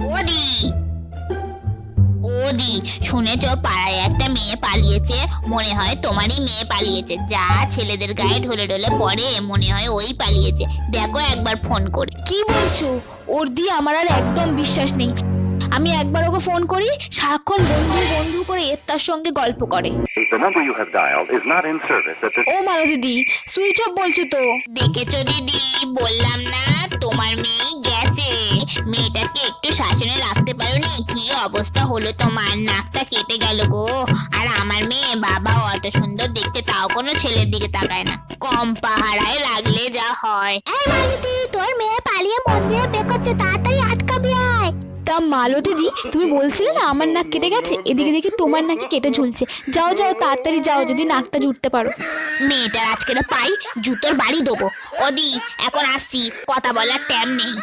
ওদি ওদি, শুনেছো পাড়ায় একটা মেয়ে পালিয়েছে? মনে হয় তোমারই মেয়ে পালিয়েছে। যা ছেলেদের গায়ে ঢলে ঢলে পড়ে, মনে হয় ওই পালিয়েছে। দেখো একবার ফোন করে। কি বলছো? ওর দিয়ে আমার আর একদম বিশ্বাস নেই। আমি একবার ওকে ফোন করি, সারাক্ষণ বন্ধু বন্ধু করে এর তার সঙ্গে গল্প করে। The number you have dialed is not in service at this ও মালা দিদি, সুইচ অফ বলছে তো। দেখেছো দিদি, বললাম না তোমার মেয়ে গেছে। মেয়েটাকে একটু শাসনে রাখতে পারোনি? কি অবস্থা হলো তোমার, নাকটা কেটে গেল গো। আর আমার মেয়ে, বাবা অত সুন্দর দেখতে, তাও কোনো ছেলের দিকে তাকায় না। কম পাহারায় লাগলে যা হয়। এই মালতী, তোর মেয়ে পালিয়ে মন্দিরে বের করছে, তাড়াতাড়ি আটকাবি আয়। তা মালো দিদি, তুমি বলছিলে না আমার নাক কেটে গেছে, এদিকে দেখি তোমার নাকি কেটে ঝুলছে। যাও যাও তাড়াতাড়ি যাও, যদি নাকটা জুড়তে পারো। মেয়েটার আজকে পাই জুতোর বাড়ি দেবো। ওদি, এখন আসছি, কথা বলার টাইম নেই।